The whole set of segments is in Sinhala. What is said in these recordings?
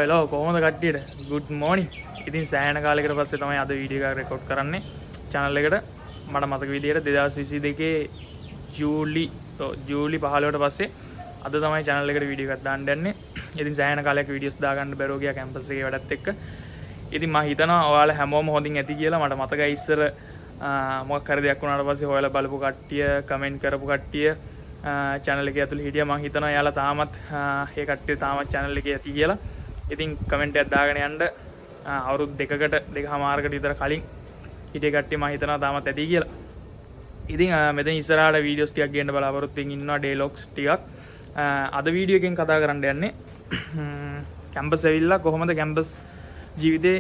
එලෝ කොහොමද කට්ටියට good morning. ඉතින් සෑහෙන කාලයකට පස්සේ තමයි අද වීඩියෝ එකක් රෙකෝඩ් කරන්නේ channel එකට. මට මතක විදියට 2022 ජූලි 15ට පස්සේ අද තමයි channel එකට වීඩියෝ එකක් දාන්න යන්නේ. ඉතින් සෑහෙන කාලයක වීඩියෝස් දාගන්න බැරුව ගියා කැම්පස් එකේ වැඩත් එක්ක. ඉතින් මම හිතනවා ඔයාලා හැමෝම හොඳින් ඇති කියලා. මට මතකයි ඉස්සර මොකක් හරි දෙයක් වුණාට පස්සේ හොයලා බලපු කට්ටිය, කමෙන්ට් කරපු කට්ටිය channel එකේ ඇතුළේ හිටියා. මම හිතනවා යාලා තාමත් ඒ කට්ටිය තාමත් channel එකේ ඇති කියලා. ඉතින් කමෙන්ට් එකක් දාගෙන යන්න. අවුරුදු දෙකමාරකට විතර කලින් හිටිය කට්ටිය මම හිතනවා තාමත් ඇති කියලා. ඉතින් මෙතන ඉස්සරහට වීඩියෝස් ටිකක් ගේන්න බලාපොරොත්තු වෙමින් ඉන්නවා, ඩේලොග්ස් ටිකක්. අද වීඩියෝ එකෙන් කතා කරන්න යන්නේ කැම්පස් ඇවිල්ලා කොහොමද කැම්පස් ජීවිතේ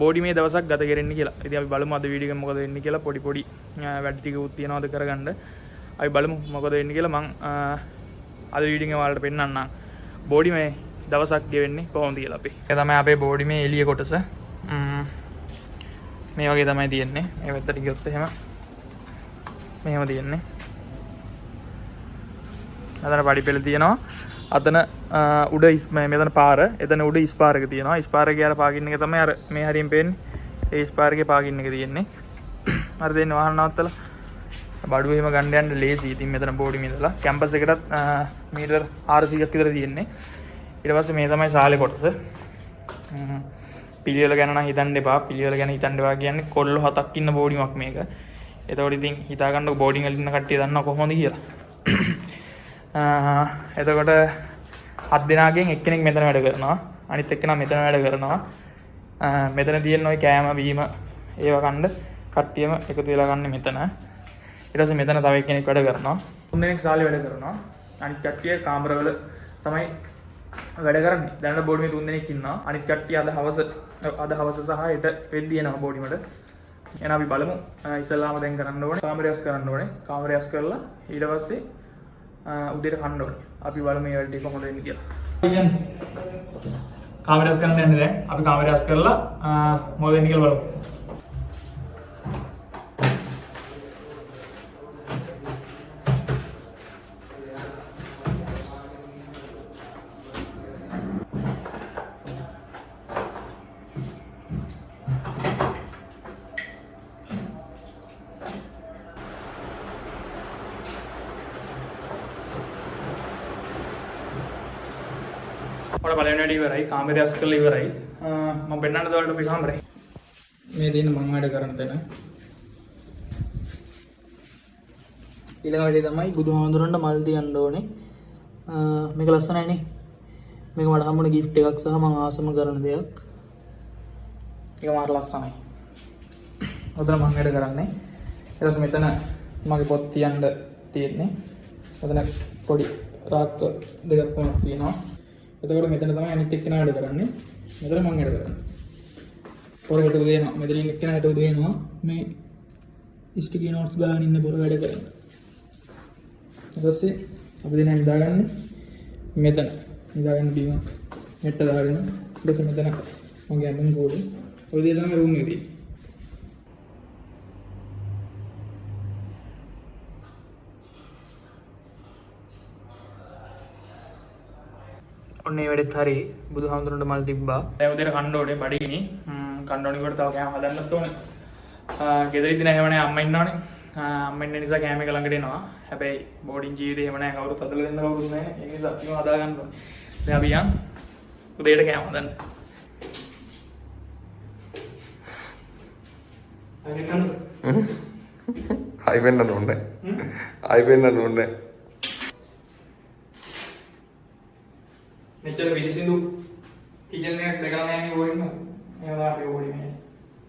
බෝඩි මේ දවසක් ගත කරන්නේ කියලා. ඉතින් අපි බලමු අද වීඩියෝ එකෙන් මොකද වෙන්නේ කියලා. පොඩි වැඩ ටිකකුත් තියනවාද කරගන්න. අපි බලමු මොකද වෙන්නේ කියලා. මම අද වීඩියෝ එකෙන් ඔයාලට පෙන්නන්නම් බෝඩි මේ දවසක් ගෙවෙන්නේ කොහොමද කියලා අපි. ඒක තමයි අපේ බෝඩි මේ එළිය කොටස. මේ වගේ තමයි තියෙන්නේ. මේ පැත්තට ගියොත් එහෙම මෙහෙම තියෙන්නේ. අතන පඩි පෙළ තියෙනවා. අතන උඩ මෙතන පාර, එතන උඩ ඉස්පාරක තියෙනවා. ඉස්පාරක යාර පාකින් එක තමයි අර මේ හරියෙන් පේන්නේ. ඒ ඉස්පාරකේ පාකින් එක තියෙන්නේ. හරි දෙන්නේ වාහන නවත්තලා බඩුව එහෙම ගන්න යන්න ලේසි. ඉතින් මෙතන බෝඩි මිදලා කැම්පස් එකටත් මීටර් 400ක් විතර තියෙන්නේ. ඊට පස්සේ මේ තමයි ශාලේ කොටස. පිළිවෙල ගැන නම් හිතන්න එපා. පිළිවෙල ගැන හිතන්න එපා කියන්නේ කොල්ලෝ 7ක් ඉන්න බෝඩිමක් මේක. එතකොට ඉතින් හිතා ගන්නකො බෝඩින් වල ඉන්න කට්ටිය දන්නවා කොහොමද කියලා. එතකොට 7 දෙනාගෙන් එක්කෙනෙක් මෙතන වැඩ කරනවා. අනිත් එක්කෙනා මෙතන වැඩ කරනවා. මෙතන තියෙන ওই කෑම බීම ඒව කන්න කට්ටියම එකතු වෙලා ගන්න මෙතන. ඊට පස්සේ මෙතන තව එක්කෙනෙක් වැඩ කරනවා. 3 දෙනෙක් ශාලේ වැඩ කරනවා. අනිත් කට්ටිය කාමරවල තමයි වැඩ කරන්නේ. දැනට බෝඩි මේ 3 දෙනෙක් ඉන්නවා. අනිත් කට්ටිය අද හවස සහ හෙට වෙද්දී එනවා බෝඩිමට. එහෙනම් අපි බලමු. ඉස්සල්ලාම දැන් කරන්න ඕනේ කාමරයස් කරන්න ඕනේ. කාමරයස් කරලා ඊට පස්සේ උදේට කන්න ඕනේ. අපි බලමු මේ වැඩේ කොහොමද වෙන්නේ කියලා. කියන්නේ කාමරයස් කරන්න යන්නේ දැන්. අපි කාමරයස් කරලා මොකද වෙන්නේ කියලා බලමු. ඔයාලා බලන්න වැඩි ඉවරයි. කාමරයස් කරලා ඉවරයි. මම පෙන්නන්න දාලා අපි කාමරේ. මේ දින මම වැඩ කරන තැන. ඊළඟ වැඩේ තමයි බුදුහාමුදුරන්ට මල් තියන්න ඕනේ. මේක ලස්සනයි නේ. මේක මට හම්බුන gift එකක් සහ මම ආසම කරන දෙයක්. ඒක මාර ලස්සනයි. ඔතන මම වැඩ කරන්නේ. ඊට පස්සේ මෙතන මගේ පොත් තියන්න තියෙන්නේ. ඔතන පොඩි රාක්ක දෙකක් තුනක් තියෙනවා. එතකොට මෙතන තමයි අනිත් එක්කෙනා වැඩ කරන්නේ. මෙතන මම වැඩ කරන්නේ. පොර හෙට උදේ එනවා. මෙතනින් එක්කෙනා හෙට උදේ එනවා. මේ ස්ටිකි නෝට්ස් ගාගෙන ඉන්න පොර වැඩ කරන්නේ. ඊට පස්සේ අපි දෙනා නිදාගන්නේ මෙතන. නිදාගන්න බීම මෙට්ට දාගෙන ඊට පස්සේ මෙතන මගේ අඳුන් කෝඩු. ඔය දේ තමයි රූම් එකේ තියෙන්නේ. ඔන්නේ වැඩෙත් හරි. බුදුහාමුදුරන්ට මල් තිබ්බා. දැන් උදේට කන්න ඕනේ බඩගිනි. කන්න ඕනේ කොට තව කෑම හදන්නත් ඕනේ. ගෙදර ඉඳන් එහෙම නැහැ, අම්මා ඉන්නවනේ. අම්මා ඉන්න නිසා කෑම එක ළඟට එනවා. හැබැයි බෝඩින් ජීවිතේ එහෙම නැහැ. කවුරුත් හදලා දෙන්න කවුරුත් නැහැ. ඒ නිසා අපිම හදා ගන්න ඕනේ. දැන් අපි යන් උදේට කෑම හදන්න. ආයි වෙන්න ඕනේ. ආයි වෙන්න ඕනේ. මෙච්චර පිළිසිඳු කිචන් එකක් දෙකලා නැහැ නේ ඕනින්න. ඒවා අපි ඕනේ මේ.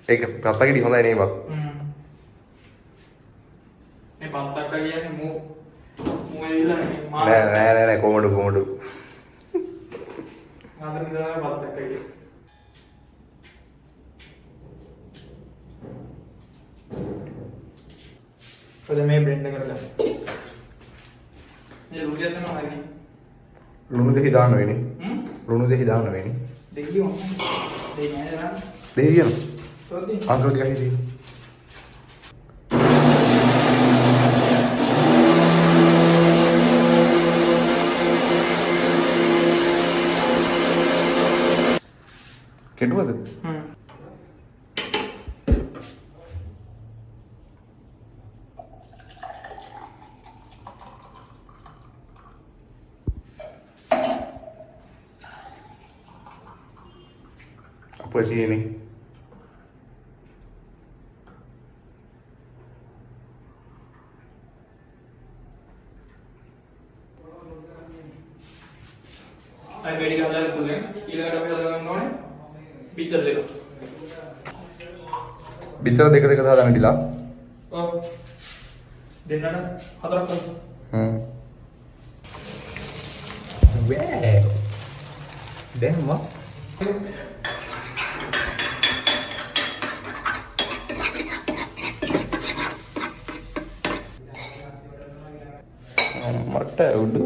ඒක පත්තකෙදි හොඳයි නේ බක්. මේ පත්තක්ක කියන්නේ මූ ඇවිල්ලා නේ. නෑ කොමඩු. ආදර විතරයි පත්තක්ක කියන්නේ. ඔතන මේ බ්ලෙන්ඩ් කරලා. මේ ලුඩියක් තමයි හරිනේ. ලුණු දෙහි දාන්න වෙන්නේ. ලුණු දෙහි දාන්න වෙන්නේ. දෙහියෝ. දෙහි නෑ දාන්න. දෙහි කියන. තොල්දී. අන්තර ගහයි දෙහි. කෙටුවද? අපේ තියෙන්නේ අය වැඩි ගහලා තුනේ ඊළඟට අපි හදගන්න ඕනේ බිත්තර දෙක. බිත්තර දෙක දාලා ටිලා. ඔව්. දෙන්නට හතරක් කරමු. වේ. දැන් වා. මට උඩු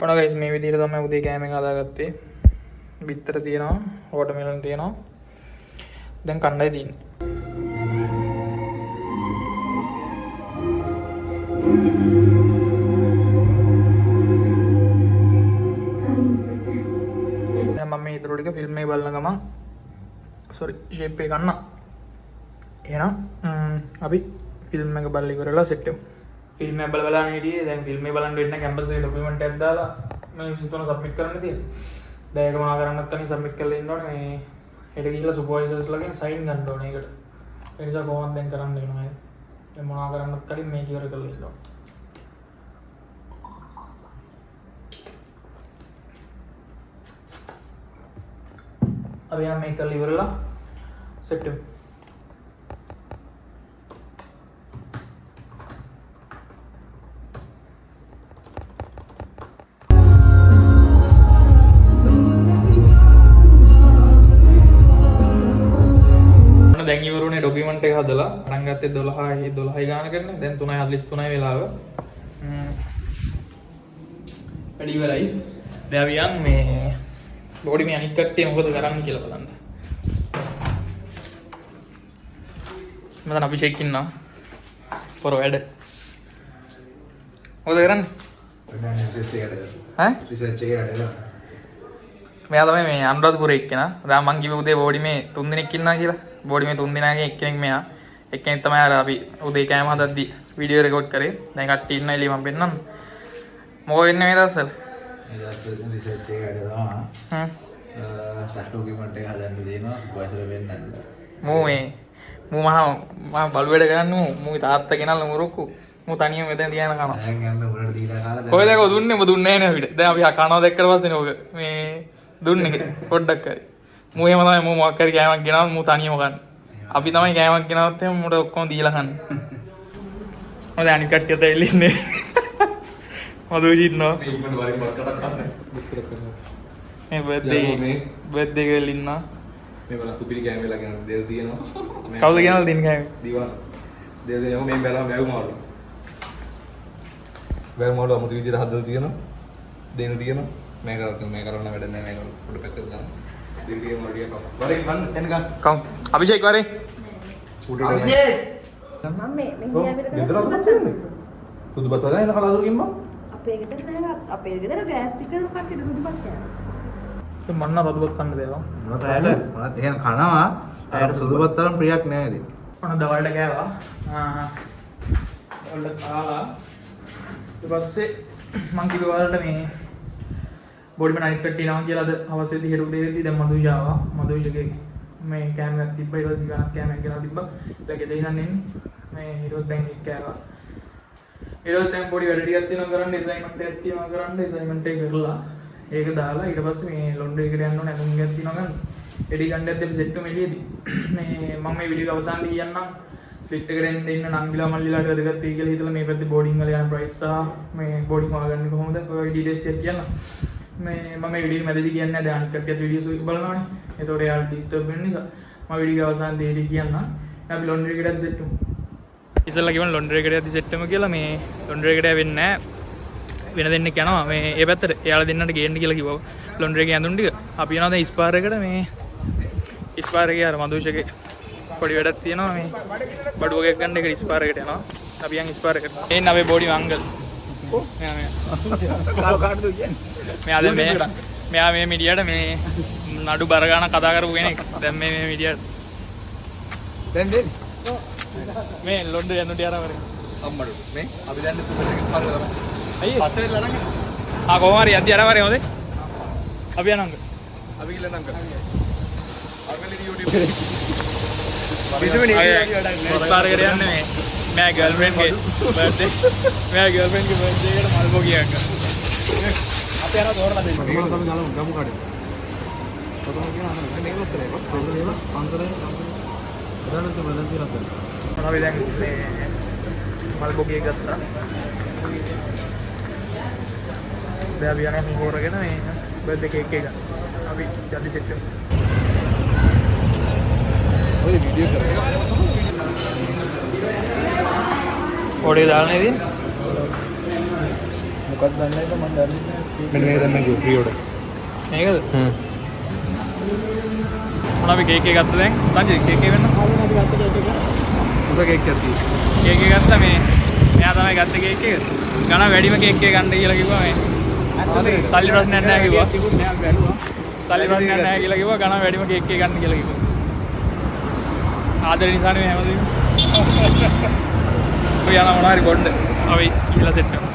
ඔන්න ගයිස් මේ විදිහට තමයි උදේ කෑම එක හදාගත්තේ. බිත්තර තියෙනවා, වෝටර්මෙලන් තියෙනවා. දැන් කණ්ඩායම් තියෙන්නේ. දැන් මම මේ ඊටර ටික ෆිල්ම් එක බලන ගමන් ෂේප් එක ගන්න. එහෙනම් අපි ෆිල්ම් එක බලලා ඉවරලා සෙට් වෙමු. ෆිල්ම් එක බලලා හිටියේ. දැන් ෆිල්ම් එක බලන්න වෙන්න කැම්පස් එකේ ඩොකියුමන්ට් එකක් දාලා මේ විසිතුන සබ්මිට් කරන්න තියෙනවා. දැන් ඒක මොනවා කරන්නත් කලින් සබ්මිට් කරලා ඉන්න ඕනේ. මේ හෙට ගිහලා සුපර්වයිසර්ස්ලාගෙන් සයින් ගන්න ඕනේ ඒකට. ඒ නිසා කොහොමද දැන් කරන්න වෙනවා. දැන් මොනවා කරන්නත් කලින් මේක ඉවර කරලා ඉන්න ඕනේ. අපි යන මේක කරලා ඉවරලා සෙට් වෙමු. දැන් ඉවරුනේ ඩොකියුමන්ට් එක හදලා පටන් ගත්තේ 12යි ගානකට. දැන් 3:43 වෙලාව. වැඩි ඉවරයි. දැන් අපි යන් මේ බෝඩි මේ අනිත් කට්ටිය මොකද කරන්නේ කියලා බලන්න. මම අභිෂේක් ඉන්නවා. පොර වැඩ. මොකද කරන්නේ? රිසර්ච් එකකට මෙයා තමයි මේ අනුරාධපුරේ එක්කෙනා. දැන් මං කිව්වේ උදේ බෝඩි මේ 3 දිනක් ඉන්නවා කියලා. බෝඩි මේ 3 දිනාගෙන් එක්කෙනෙක් මෙයා. එක්කෙනෙක් තමයි අර අපි උදේ කෑම හදද්දි වීඩියෝ රෙකෝඩ් කරේ. දැන් කට්ටිය ඉන්න එළිය මම පෙන්නන්න. මොකෝ වෙන්නේ මේ දවස්වල? මේ දවස්වල රිසර්ච් එකකට යනවා. ටැක්ස් ඩොකියුමන්ට් එක හදන්න දෙනවා සුපර්වයිසර් වෙන්නන්න. මූ මහා බලු වැඩ කරන්නේ මූ තාත්තා ගෙනල්ලා මුරුක්කු. මූ තනියම මෙතන තියාන කනවා. දැන් යන්න උඩට දීලා කාලා කොහෙද ඒක දුන්නේ? මම දුන්නේ නැහැ නේ අපිට. දැන් අපි කනවා දැක්කට පස්සේ ඕක මේ දුන්නේ පොඩ්ඩක් හරි. මූ එහෙම තමයි මූ මොකක් හරි කෑමක් ගෙනාවොත් මූ තනියම කන්නේ. අපි තමයි කෑමක් ගෙනාවොත් එහෙම මූට ඔක්කොම දීලා කන්නේ. මොකද අනිත් කට්ටියත් ඇවිල්ලා ඉන්නේ. මදුජි ඉන්නවා. මේ බර්ත්ඩේ එකේ ඉන්නවා. මේ බලන්න සුපිරි කෑම වෙලා ගෙන දෙල් තියෙනවා. කවුද ගෙනල්ලා දෙන්නේ කෑම? දිවා. දෙල් දෙනවා මේ බැලුවා වැව් මාළු. වැව් මාළු අමුතු විදිහට හදලා තියෙනවා. දෙන්න තියෙනවා. මේ කරන්න වැඩ නැහැ මේක පොඩ පැත්තකට දාන්න. දෙල් තියෙන මාළු ටික කව. වරේ ගන්න එන්න ගන්න. කව්. අභිෂේක් වරේ. අභිෂේක්. මම මේ මෙහෙම සුදුපත් වල එන කලාතුරකින් මම අපේ ගෙදර නෑ අපේ ගෙදර ගෑස් පිකර් කට්ටියට සුදුපත් යනවා. මන්න රතුපත් කන්න දෙනවා. මොනවද එහෙනම් කනවා. ඇයට සුදුපත් තරම් ප්‍රියක් නෑ ඉතින්. මොන දවල්ට ගෑවා. දවල්ට කාලා ඊට පස්සේ මං කිව්වා වලට මේ බෝඩි මන අනිත් කට්ටිය නම කියලා අද හවස වෙද්දි හෙට උදේ වෙද්දි දැන් මදුෂ ආවා. මදුෂගේ මේ කෑමක් තිබ්බා. ඊට පස්සේ ගණන් කෑමක් ගෙනලා තිබ්බා. ඒක ගෙදර ඉඳන් එන්නේ. මේ ඊට පස්සේ දැන් එක් කෑවා. ඊට පස්සේ දැන් පොඩි වැඩ ටිකක් තියෙනවා කරන්න අසයින්මන්ට් එකක් තියෙනවා කරන්න අසයින්මන්ට් එක කරලා ඒක දාලා ඊට පස්සේ මේ ලොන්ඩ්‍රි එකට යන්න ඕනේ අඳුන් එකක් තියෙනවා ගන්න. එඩි ගන්න දැද්ද අපි සෙට් වෙමු එළියේදී. මේ මම මේ වීඩියෝ එක අවසානයේ කියන්නම්. ස්ලිට් එකට එන්න ඉන්න නංගිලා මල්ලිලාට වැදගත් වෙයි කියලා හිතලා මේ පැත්තේ බෝඩින් වල යන ප්‍රයිස් සහ මේ බෝඩින් හොයාගන්නේ කොහොමද ඔය ඩීටේල්ස් ටික කියන්න. මේ මම මේ වීඩියෝ මැදදී කියන්නේ නැහැ. දැන් අනිත් කට්ටියත් වීඩියෝස් බලනවානේ. ඒතකොට එයාලා ඩිස්ටර්බ් වෙන නිසා මම වීඩියෝ එක අවසානයේදී කියන්නම්. අපි ලොන්ඩ්‍රි එකට සෙට් වෙමු. ඉස්සෙල්ලා කිව්වන ලොන්ඩ්‍රි එකට යද්දි සෙට් වෙමු කියලා. මේ ලොන්ඩ්‍රි එකට වෙන්නේ නැහැ. වෙන දෙන්නෙක් යනවා මේ ඒ පැත්තට. එයාලා දෙන්නට ගේන්න කියලා කිව්වා. ලොන්ඩ්‍රි එකේ ඇඳුම් ටික. අපි යනවා දැන් ස්පාර් එකට. මේ ස්පාර් එකේ අර මදුෂගේ පොඩි වැඩක් තියෙනවා. මේ බඩුවකයක් ගන්න එක ස්පාර් එකට යනවා. අපි යන් ස්පාර් එකට. එන්න අපේ බෝඩි මංගල්. මෙයා මෙයා මේ මිඩියට මේ නඩු බර ගන්න කතා කරපු කෙනෙක්. දැන් මේ මිඩියට දැන් දෙන්න. මේ ලොඩ් යන්න ටියාර වරේ. අම්මඩු මේ අපි දැන් පුතේ පාරේ තමයි. අයියේ පස්සේ වෙලා නම් ආ කොහොම හරි යද්දි අර වරේ හොඳේ. අපි යනංග. අපි ගිහලා නම් කරා. අගලි YouTube එකේ. කිසිම පාර කර යන්නේ මේ මෑ ගර්ල්ෆ්‍රෙන්ඩ් ගේ බර්ත්ඩේ මෑ ගර්ල්ෆ්‍රෙන්ඩ් ගේ බර්ත්ඩේ එකට මල්බෝ ගියක්. අපි යනවා දෝරලා දෙන්න. මේක තමයි ගලමු ගමු කාඩේ. කොතන කියන අන්න මේක ඔස්සේ ඒක ප්‍රොබ්ලම් එක අන්තරේ උදාහරණයක් බලන්න කියලා තමයි. අපි දැන් මේ මල්බෝ ගියක් ගත්තා. දැන් අපි යනවා හොරගෙන මේ බර්ත්ඩේ කේක් එක. අපි ජල්දි සෙට් කරමු. ඔය වීඩියෝ කරේ. ඔඩේ දාන්නේ ඉතින්. මොකක්ද දන්නේ නැහැ මම දන්නේ නැහැ. මෙන්න මේක තමයි කිව්ව ප්‍රියෝඩර්. මේකද? අපි කේක් එක ගත්තා දැන්. සංජි කේක් එක වෙන්න. උඹ කේක් එකක් තියෙනවා. කේක් එක ගත්තා මේ. මෙයා තමයි ගත්තේ කේක් එක. ගණන් වැඩිම කේක් එක ගන්න කියලා කිව්වා මේ. සල්ලි ප්‍රශ්නයක් නැහැ කිව්වා. සල්ලි ප්‍රශ්නයක් නැහැ කියලා කිව්වා. ගණන් වැඩිම කේක් එක ගන්න කියලා කිව්වා. ආදරේ නිසානේ මේ හැමදේම. ඔය යනවා මොනවා හරි බොන්න. අපි ඉහළ සෙට් කරමු.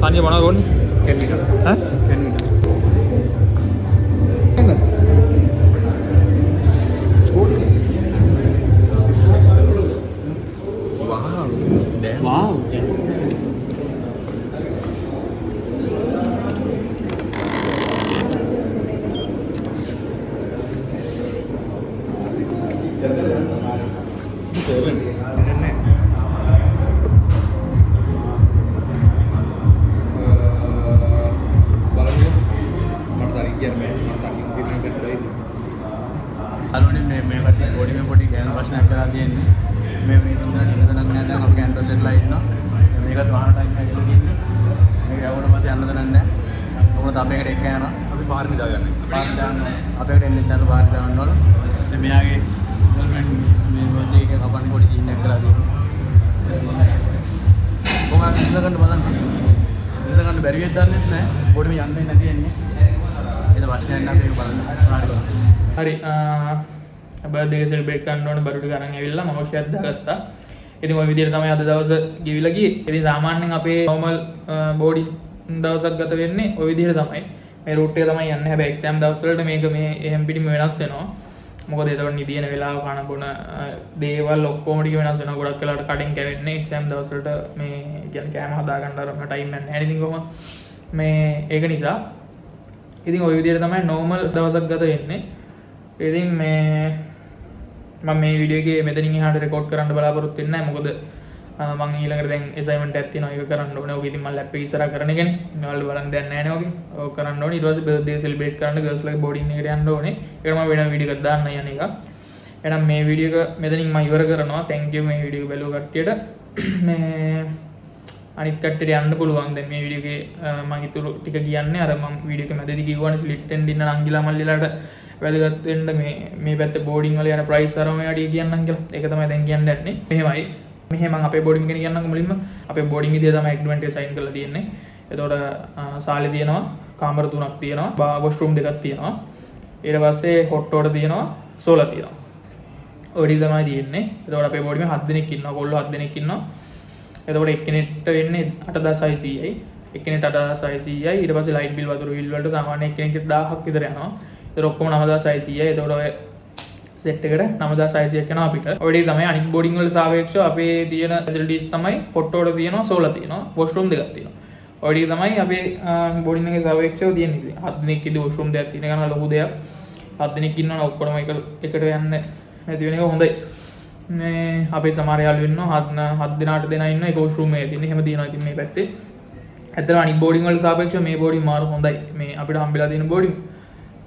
සංජය මොනවද බොන්නේ? කෙන්නික. ඈ? කෙන්නික. Wow. අලුණින් මේ පැත්තේ බොඩි පොඩි ගෑනු ප්‍රශ්නයක් කරලා තියෙන්නේ. මේ ඉන්න තැනක් නෑ දැන් අපි කැන්වස් එකලා ඉන්නවා. මේකත් වහන ටයිම් එකක් කියලා ඉන්නේ. මේක යවුණ පස්සේ යන්න තැනක් නෑ. උනත් අපේකට එක්ක යනවා. අපි පාර නිදාගන්නේ. පාර දාන්න. අපේකට එන්න ඉඳන් පාර දාන්න ඕන. දැන් මෙයාගේ ගර්ල්ෆ්‍රෙන්ඩ් මේ බර්ත්ඩේ එක කපන්න පොඩි සීන් එකක් කරලා තියෙනවා. කොහොමද ඉස්සරහට බලන්න. ඉස්සරහට බැරි වෙද්ද දන්නෙත් නෑ. බොඩිම යන්නේ නැති යන්නේ. ඒක ප්‍රශ්නයක් නෑ මේක බලන්න. හරි බර්ත්ඩේ එක සෙලිබ්‍රේට් කරන්න ඕන බඩු ටික අරන් ඇවිල්ලා මම ෂෙයාර් දාගත්තා. ඉතින් ওই විදිහට තමයි අද දවස ගෙවිලා ගියේ. ඉතින් සාමාන්‍යයෙන් අපේ normal බෝඩි දවසක් ගත වෙන්නේ ওই විදිහට තමයි. මේ රූට් එක තමයි යන්නේ. හැබැයි එක්සෑම් දවස් වලට මේක මේ එහෙම් පිටිම වෙනස් වෙනවා. මොකද ඒතකොට නිදින වෙලාව කන බොන දේවල් ඔක්කොම ටික වෙනස් වෙනවා. ගොඩක් වෙලාවට කඩෙන් කැවෙන්නේ එක්සෑම් දවස් වලට මේ කියන්නේ කෑම හදා ගන්න අර ටයිම් නැහැ නේද? ඉතින් කොහොම මේ ඒක නිසා ඉතින් ওই විදිහට තමයි normal දවසක් ගත වෙන්නේ. ඉතින් මේ මම මේ වීඩියෝ එකේ මෙතනින් එහාට රෙකෝඩ් කරන්න බලාපොරොත්තු වෙන්නේ නැහැ. මොකද මම ඊළඟට දැන් assignment එකක් තියෙනවා. ඒක කරන්න ඕනේ. ඔක ඉතින් මම ලැප් එක ඉස්සරහා කරන එකනේ. ඔයාලට බලන්න දෙයක් නැහැ නේ ඔගේ. ඔක කරන්න ඕනේ. ඊට පස්සේ බර්ත්ඩේ සෙලිබ්‍රේට් කරන්න ගර්ල්ස් ලගේ බෝඩින් එකට යන්න ඕනේ. ඒකට මම වෙන වීඩියෝ එකක් දාන්න යන එක. එහෙනම් මේ වීඩියෝ එක මෙතනින් මම ඉවර කරනවා. thank you මේ වීඩියෝ එක බැලුව කට්ටියට. මේ අනිත් කට්ටියට යන්න පුළුවන්. දැන් මේ වීඩියෝ එකේ මම ඉතුරු ටික කියන්නේ අර මම වීඩියෝ එක මැදදී කිව්වනේ ස්ලිට් එන්න ඉන්න නංගිලා මල්ලිලාට වැදගත් වෙන්න මේ පැත්තේ බෝඩින් වල යන ප්‍රයිස් අරම වැඩි කියන්නම් කියලා. ඒක තමයි දැන් කියන්න යන්නේ. මෙහෙමයි. මෙහෙම මම අපේ බෝඩින් ගැන කියන්නම්කො මුලින්ම. අපේ බෝඩින් විදිය තමයි ඇග්‍රීමන්ට් එක සයින් කරලා තියෙන්නේ. එතකොට සාලේ තියෙනවා, කාමර 3ක් තියෙනවා, වොෂ්රූම් 2ක් තියෙනවා. ඊට පස්සේ හොට්ටෝට තියෙනවා, සෝලා තියෙනවා. ඔය ටික තමයි තියෙන්නේ. එතකොට අපේ බෝඩින් 7 දෙනෙක් ඉන්නවා, කොල්ලෝ 7 දෙනෙක් ඉන්නවා. එතකොට එක්කෙනෙක්ට වෙන්නේ 8600යි. එක්කෙනෙක්ට 8600යි. ඊට පස්සේ ලයිට් බිල් වතුර බිල් වලට සාමාන්‍ය එක්කෙනෙක්ට 1000ක් විතර යනවා. ඒක ඔක්කොම 9600යි. එතකොට ඔය සෙට් එකට 9600ක් යනවා අපිට. ඔය ටික තමයි අනිත් බෝඩින් වල සාපේක්ෂව අපේ තියෙන ෆැසිලිටිස් තමයි හොට්ටෝට තියෙනවා, සෝලා තියෙනවා, වොෂ්රූම් 2ක් තියෙනවා. ඔය ටික තමයි අපේ බෝඩින් එකේ සාපේක්ෂව තියෙන්නේ. 7 දෙනෙක් ඉඳි වොෂ්රූම් 2ක් තියෙන ගමන් ලොකු දෙයක්. 7 දෙනෙක් ඉන්නවනම් ඔක්කොම එකට යන්න නැති වෙන එක හොඳයි. මේ අපේ සමහර යාළුවෝ ඉන්නවා 7 දෙනාට දෙනා ඉන්න එක වොෂ්රූම් එකේ තියෙන. එහෙම තියෙනවා ඉතින් මේ පැත්තේ. ඇත්තටම අනිත් බෝඩින් වල සාපේක්ෂව මේ බෝඩින් මාරු හොඳයි. මේ අපිට හම්බෙලා තියෙන බෝඩින්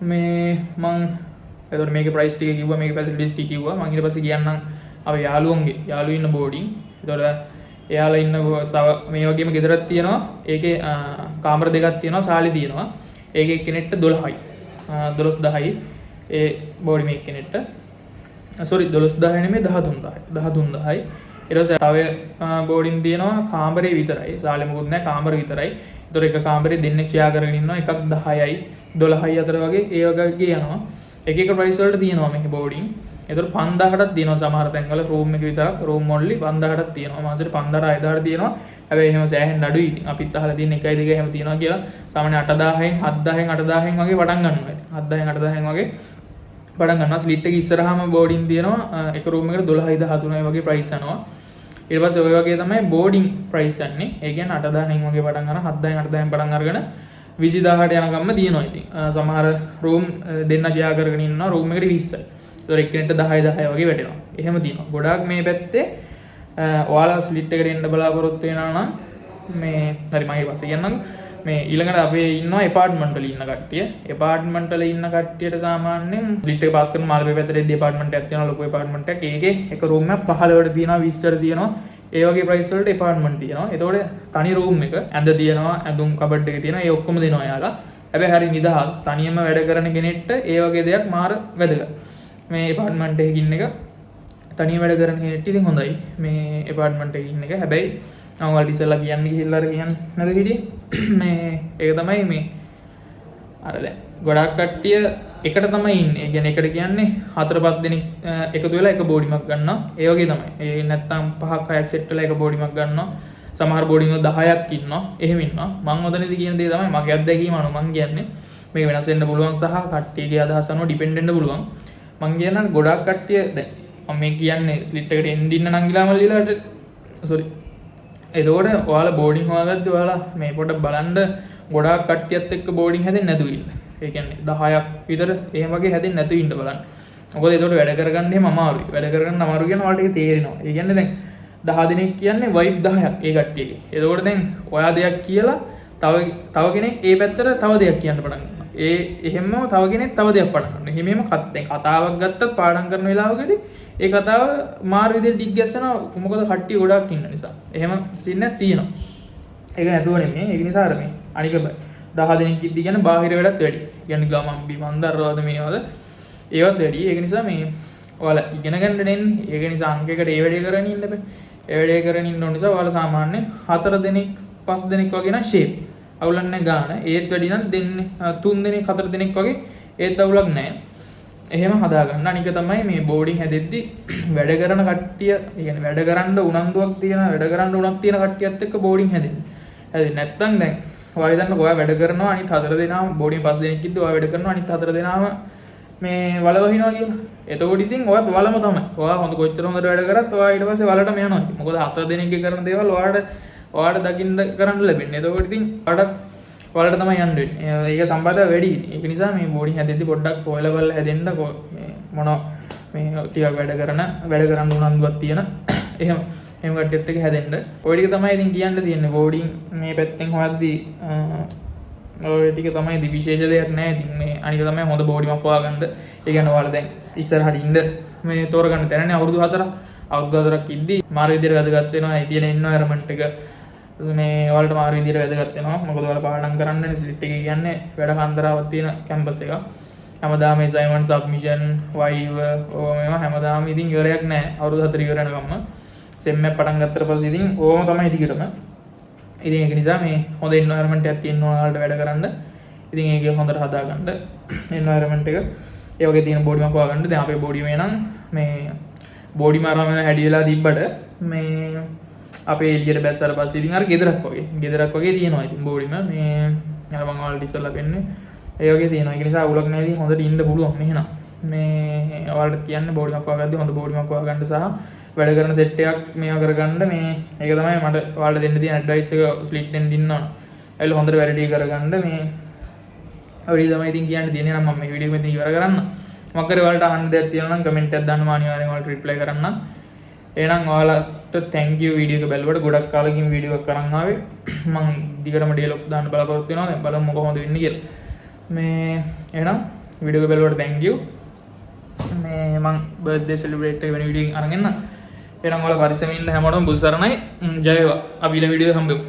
මේ මං එතකොට මේකේ ප්‍රයිස් ටික කිව්වා, මේකේ ෆැසිලිටිස් ටික කිව්වා. මං ඊට පස්සේ කියන්නම් අපේ යාළුවෝ ඉන්න බෝඩින්. එතකොට එයාලා ඉන්න මේ වගේම ගෙදරක් තියෙනවා. ඒකේ කාමර 2ක් තියෙනවා, සාලි තියෙනවා. ඒකේ එක්කෙනෙක්ට 12යි. 12000යි ඒ බෝඩින් මේ එක්කෙනෙක්ට. sorry 12000 නෙමෙයි 13000යි. 13000යි. ඊට පස්සේ තව බෝඩින් තියෙනවා කාමරේ විතරයි. සාලේ මොකුත් නැහැ, කාමර විතරයි. ඒතර එක කාමරේ දෙන්නෙක් ෂෙයා කරගෙන ඉන්නවා. එකක් 10යි 12යි අතර වගේ ඒ වගේ යනවා. එක එක ප්‍රයිස් වලට තියෙනවා මේකේ බෝඩින්. ඒතර 5000ටත් තියෙනවා සමහර තැන්වල රූම් එක විතරක් රූම් only 5000ටත් තියෙනවා. මාසෙට 5000 6000ට තියෙනවා. හැබැයි එහෙම සෑහෙන්න අඩුයි. ඉතින් අපිත් අහලා තියෙන 1යි 2යි එහෙම තියෙනවා කියලා. සාමාන්‍ය 8000න් 7000න් 8000න් වගේ පටන් ගන්නවා. ඉතින් 7000න් 8000න් වගේ පටන් ගන්නවා. ස්ලිට් එක ඉස්සරහාම බෝඩින් තියෙනවා. එක රූම් එකට 12යි 13යි වගේ ප්‍රයිස් යනවා. ඊට පස්සේ ඔය වගේ තමයි බෝඩින් ප්‍රයිස් යන්නේ. ඒ කියන්නේ 8000න් වගේ පටන් ගන්න 7000න් 8000න් පටන් අරගෙන 20000ට යනකම්ම තියෙනවා. ඉතින් සමහර රූම් දෙන්න ෂෙයා කරගෙන ඉන්නවා රූම් එකට 20යි. ඒතර එක්කෙනෙක්ට 10 10 වගේ වැටෙනවා. එහෙම තියෙනවා. ගොඩාක් මේ පැත්තේ ඔයාලා ස්ලිට් එකට එන්න බලාපොරොත්තු වෙනවා නම් මේ හරි මම ඊපස්සේ කියන්නම්. මේ ඊළඟට අපේ ඉන්නවා එපාර්ට්මන්ට් වල ඉන්න කට්ටිය. එපාර්ට්මන්ට් වල ඉන්න කට්ටියට සාමාන්‍යයෙන් ස්ලිට් එක පාස් කරන මාළපේ පැත්තට එද්දී එපාර්ට්මන්ට් එකක් තියෙනවා ලොකු එපාර්ට්මන්ට් එකක්. ඒකේ එක රූම් එකක් 15ට තියෙනවා 20ට තියෙනවා. ඒ වගේ ප්‍රයිස් වලට එපාර්ට්මන්ට් තියෙනවා. ඒතකොට තනි රූම් එක ඇඳ තියෙනවා, ඇඳුම් කබඩ් එක තියෙනවා. ඒ ඔක්කොම දෙනවා යාලා. හැබැයි හරි නිදහස්. තනියම වැඩ කරන කෙනෙක්ට ඒ වගේ දෙයක් මාර වැදගත්. මේ එපාර්ට්මන්ට් එකකින් එක තනියම වැඩ කරන කෙනෙක්ට ඉතින් හොඳයි. මේ එපාර්ට්මන්ට් එකකින් එක. හැබැයි මම ඔයාලට ඉස්සෙල්ලා කියන්නේ ගිහිල්ලා කියන්නේ නැද හිටියේ. මේ ඒක තමයි මේ අර දැන් ගොඩක් කට්ටිය එකට තමයි ඉන්නේ. ඒ කියන්නේ එකට කියන්නේ 4-5 දෙනෙක් එකතු වෙලා එක බෝඩිමක් ගන්නවා. ඒ වගේ තමයි. ඒ නැත්තම් 5-6ක් සෙට් වෙලා එක බෝඩිමක් ගන්නවා. සමහර බෝඩින් වල 10ක් ඉන්නවා. එහෙම ඉන්නවා. මම ඔතනදී කියන දේ තමයි මගේ අත්දැකීම අනුව මම කියන්නේ. මේක වෙනස් වෙන්න පුළුවන් සහ කට්ටියගේ අදහස් අනුව ඩිපෙන්ඩ් වෙන්න පුළුවන්. මම කියනවා ගොඩක් කට්ටිය දැන් මම මේ කියන්නේ ස්ලිට් එකට එන්න නංගිලා මල්ලිලාට සෝරි. එතකොට ඔයාලා බෝඩින් හොයාගත්තේ ඔයාලා මේ පොඩ්ඩක් බලන්න ගොඩාක් කට්ටියත් එක්ක බෝඩින් හැදෙන්නේ නැතුව ඉන්න. ඒ කියන්නේ 10ක් විතර එහෙම වගේ හැදෙන්නේ නැතුව ඉන්න බලන්න. මොකද එතකොට වැඩ කරගන්න එහෙම අමාරුයි. වැඩ කරගන්න අමාරු කියන ඔයාලට ඒක තේරෙනවා. ඒ කියන්නේ දැන් 10 දිනක් කියන්නේ වයිබ් 10ක් ඒ කට්ටියගේ. එතකොට දැන් ඔයා දෙයක් කියලා තව කෙනෙක් ඒ පැත්තට තව දෙයක් කියන්න පටන් ගන්නවා. එහෙමම තව කෙනෙක් තව දෙයක් පටන් ගන්නවා. එහෙමම කතාවක් ගත්තත් පාඩම් කරන වෙලාවකදී ඒ කතාව මාර විදිහට දිග්ගැස්සනවා. මොකද කට්ටිය ගොඩක් ඉන්න නිසා. එහෙම සින්නක් තියෙනවා. ඒක නැතුව නෙමෙයි. ඒක නිසා අර මේ අනික 10 දිනක් ඉද්දි කියන්නේ බාහිර වැඩත් වැඩි. කියන්නේ ගමන් බිමන් දරවද මේවද ඒවත් වැඩි. ඒක නිසා මේ ඔයාලා ඉගෙන ගන්න දෙන්නේ. ඒක නිසා අංකයකට ඒ වැඩේ කරගෙන ඉන්න බෑ. ඒ වැඩේ කරගෙන ඉන්න ඕන නිසා ඔයාලා සාමාන්‍ය 4 දිනක් 5 දිනක් වගේ නම් ෂේප්. අවුලන්නේ ගාන. ඒත් වැඩි නම් දෙන්නේ 3 දිනක් 4 දිනක් වගේ ඒත් අවුලක් නැහැ. එහෙම හදාගන්න. අනික තමයි මේ බෝඩින් හැදෙද්දි වැඩ කරන කට්ටිය, ඒ කියන්නේ වැඩ කරන්න උනන්දුවක් තියෙන, වැඩ කරන්න උනක් තියෙන කට්ටියත් එක්ක බෝඩින් හැදෙන්න. හැදෙන්නේ නැත්නම් දැන් ඔයා හිතන්න ඔයා වැඩ කරනවා අනිත් 4 දෙනාම බෝඩින් 5 දෙනෙක් ඉද්දි ඔයා වැඩ කරනවා අනිත් 4 දෙනාම මේ වල වහිනවා කියලා. එතකොට ඉතින් ඔයත් වලම තමයි. ඔයා හොඳ කොච්චර හොඳට වැඩ කරත් ඔයා ඊට පස්සේ වලටම යනවා. මොකද 4 දෙනෙක්ගේ කරන දේවල් ඔයාට දකින්න කරන්න ලැබෙන්නේ. එතකොට ඉතින් ඔයාලට තමයි යන්න වෙන්නේ. ඒක සම්බන්ධව වැඩි. ඒක නිසා මේ බෝඩින් හැදෙද්දි පොඩ්ඩක් හොයලා බලලා හැදෙන්න මේ මොන මේ ටිකක් වැඩ කරන්න උනන්දුවක් තියෙන එහෙම කට්ටියත් එක්ක හැදෙන්න. ඔය ටික තමයි ඉතින් කියන්න තියෙන්නේ. බෝඩින් මේ පැත්තෙන් හොයද්දී ඔය ටික තමයි විශේෂ දෙයක් නෑ. ඉතින් මේ අනික තමයි හොඳ බෝඩිමක් හොයාගන්න. ඒ කියන්නේ ඔයාලා දැන් ඉස්සරහට ඉන්න මේ තෝරගන්න තැනනේ අවුරුදු 4ක් ඉද්දි මාර විදියට වැදගත් වෙනවා. ඒ තියෙන එන්වයරන්මන්ට් එක මේ ඔයාලට මාර විදියට වැදගත් වෙනවා. මොකද ඔයාලා පාඩම් කරන්නේ ස්ලිට් එකේ කියන්නේ වැඩ කන්දරාවක් තියෙන කැම්පස් එකක්. හැමදාම අසයින්මන්ට් සබ්මිෂන් වයිව මේවා හැමදාම ඉතින් ඉවරයක් නෑ. අවුරුදු 4 ඉවර වෙනකම්ම සෙම් එක පටන් ගත්තට පස්සේ ඉතින් ඕම තමයි ටිකටම. ඉතින් ඒක නිසා මේ හොඳ එන්වයරන්මන්ට් එකක් තියෙන්න ඕන ඔයාලට වැඩ කරන්න. ඉතින් ඒක හොඳට හදාගන්න එන්වයරන්මන්ට් එක. ඒ වගේ තියෙන බෝඩිමක් හොයාගන්න. දැන් අපේ බෝඩිම එනං මේ බෝඩිම අරම හැඩි වෙලා තිබ්බට මේ අපේ එළියට බැස්සලා පස්සේ ඉතින් අර ගෙදරක් වගේ තියෙනවා. ඉතින් බෝඩිම මේ අර මම ඔයාලට ඉස්සෙල්ලා පෙන්නේ ඒ වගේ තියෙනවා. ඒක නිසා උලක් නැහැ. ඉතින් හොඳට ඉන්න පුළුවන් මෙහෙනම්. මේ ඔයාලට කියන්නේ බෝඩිමක් හොයාගද්දි හොඳ බෝඩිමක් හොයාගන්න සහ වැඩ කරන සෙට් එකක් මේවා කරගන්න. මේ ඒක තමයි මට ඔයාලට දෙන්න තියෙන ඇඩ්වයිස් එක. ස්ලිට් එකෙන් දින්න ඕන. ඒල හොඳට වැඩ ටික කරගන්න මේ ඔය තමයි ඉතින් කියන්න තියෙන්නේ. නම් මම මේ වීඩියෝ එක ඉවර කරන්න. මොකද ඔයාලට අහන්න දෙයක් තියෙනවා නම් කමෙන්ට් එකක් දාන්න. මම අනිවාර්යෙන් ඔයාලට රිප්ලයි කරන්න. එහෙනම් ඔයාලට thank you වීඩියෝ එක බැලුවට. ගොඩක් කාලෙකින් වීඩියෝ එකක් කරන් ආවේ. මම දිගටම ඩයලොග්ස් දාන්න බලාපොරොත්තු වෙනවා. දැන් බලමු කොහොමද වෙන්නේ කියලා. මේ එහෙනම් වීඩියෝ එක බැලුවට thank you. මේ මම බර්ත්ඩේ සෙලිබ්‍රේට් එක වෙන වීඩියෝ එකකින් අරන් එන්න. එහෙනම් ඔයාලා පරිස්සමින් ඉන්න හැමෝටම බුදු සරණයි. ජය වේවා. අපි ඊළඟ වීඩියෝ එක හම්බෙමු.